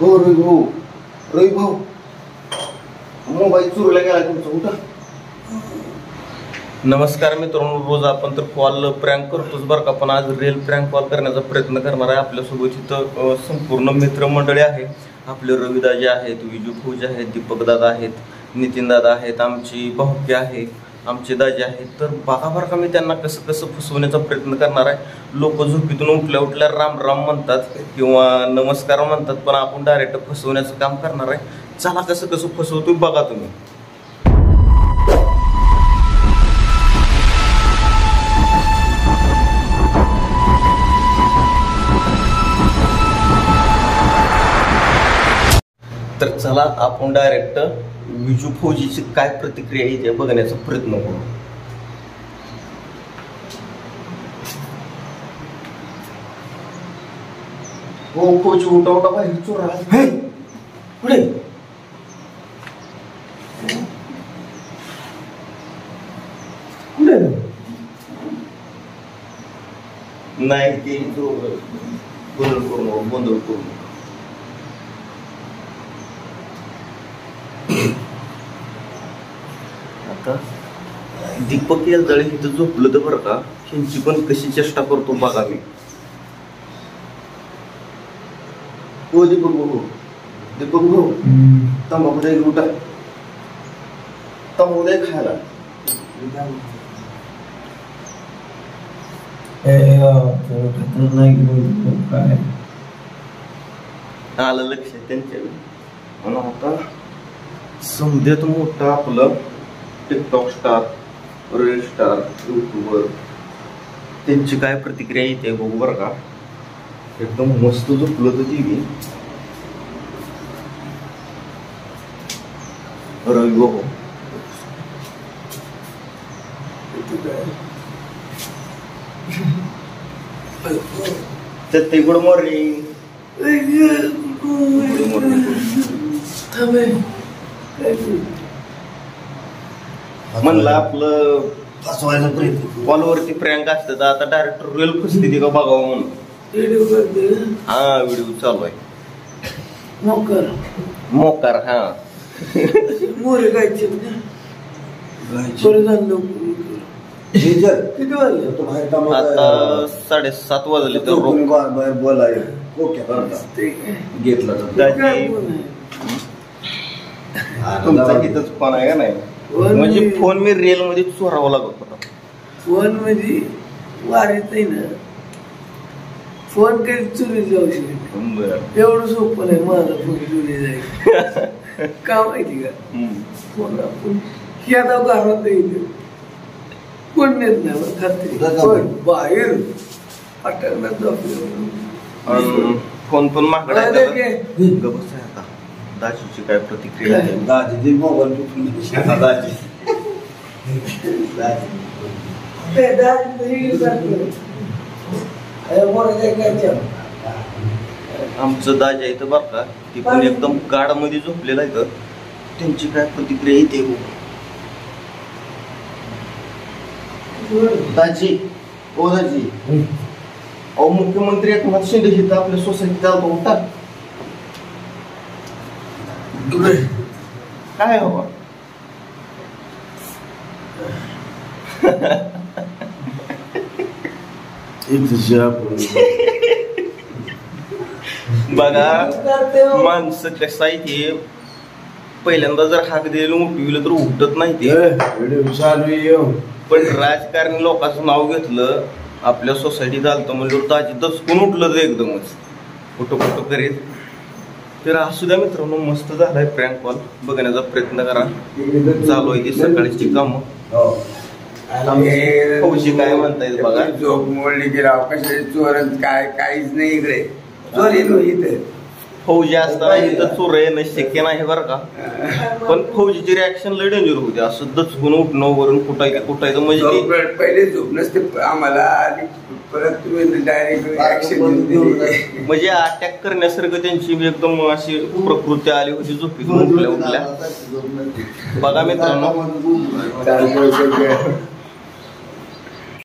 हो रवी भाऊ, रवी भाऊ मोबाईल चोरीला गेला तुमचा, उठा. नमस्कार मित्रांनो, रोज आपण तर कॉल प्रँक करतोच बरं का, पण आज रिअल प्रँक कॉल करण्याचा प्रयत्न करणार आहे. आपल्यासोबत इथं संपूर्ण मित्रमंडळी आहे. आपले रविदाजी आहेत, विजू फौजी आहेत, दीपकदादा आहेत, नितीनदादा आहेत, आमची भाऊकी आहे, आमचे दाजी आहेत. तर बघा बरं का, मी त्यांना कसं कसं फसवण्याचा प्रयत्न करणार आहे. लोक झोपेतून उठल्या उठल्या राम राम म्हणतात किंवा नमस्कार म्हणतात, पण आपण डायरेक्ट फसवण्याचं काम करणार आहे. चला कसं कसं फसवतोय बघा तुम्ही. तर चला आपण डायरेक्ट विजू फौजीची काय प्रतिक्रिया येते बघण्याचा प्रयत्न करू. हो फौजी, उठा उठा, बाहेर चोर पुढे. नाही ते गोंधळ करू. आता दीपक या जळे इथं झोपलं तर बरं का, ह्यांची पण कशी चेष्टा करतो बघा मी. हो दीपक भाऊ, दीपक भाऊ तंबाखू द्या, उठा. तंबाखू द्या खायला. आलं लक्ष त्यांच्या. आणि आता समजेत मोठं आपलं TikTok star, reel star, YouTuber, त्यांची काय प्रतिक्रिया येते बघू बरं का. एकदम मस्त झोपलं तर ती बी रवी भाऊ. तर ते गुड मॉर्निंग. Good morning. म्हणलं आपलं फसवायचा प्रयत्न, कॉलवरती प्रँक असतं तर आता डायरेक्ट रिअल फसते ती का बघावं म्हणून. हा व्हिडिओ चालू आहे. मोकार हा मोरे गायचे आता 7:30 वाजले तर बोलाय घेतला तुमचा तिथंच फोन आहे का नाही. म्हणजे फोन मी रिअल मध्ये चोरावा लागत होता. फोन म्हणजे वारीत आहे ना, फोन काही चोरी जाऊ शकत. एवढं सोपं नाही माझा फोन चोरी जाईल. का माहिती का, फोन आपण आता घरात येईल कोण नेत नाही खात्री, बाहेर अटकण्यात जाऊ. फोन पण मागडा आता. दाजीची काय प्रतिक्रिया आहे. दाजी मोबाईल दाजी आमचं दाजी आहे तर बरं का, ती पण एकदम गाड मध्ये झोपलेला आहे. तर त्यांची काय प्रतिक्रिया येते दाजी. ओ दाजी, अहो मुख्यमंत्री एकनाथ शिंदे इथं आपल्या सोसायटीत आलतो. उठा. काय हो बघा माणसं कसं आहे ते, पहिल्यांदा जर हाक दिलेलं उठविलं तर उठत नाही ते. पण राजकारणी लोकांचं नाव घेतलं, आपल्या सोसायटीत आलतं म्हणजे दाजी दचकून उठलं तर एकदमच कुठं कुठं करीत. तर असू द्या मित्रांनो, मस्त झालाय प्रँक कॉल, बघण्याचा प्रयत्न करा. चालू आहे ती सकाळची कामं. फौजी काय म्हणतायत बघा. झोप मोडली की राव कशा चोर काय काहीच नाही इकडे. चोरी इथे फौजी असताना इथं चोर येणं शक्य नाही बरं का. पण फौजीची रिॲक्शन लय डेंजर होती. असं दचकून उठणं वरून कुठायचं म्हणजे पहिले झोप नसते आम्हाला, परत तुम्ही डायरेक्ट ऍक्शन म्हणजे अटॅक करण्यासारखं त्यांची एकदम अशी प्रकृती आली होती झोपीतून उठल्या उठल्या. बघा मित्रांनो.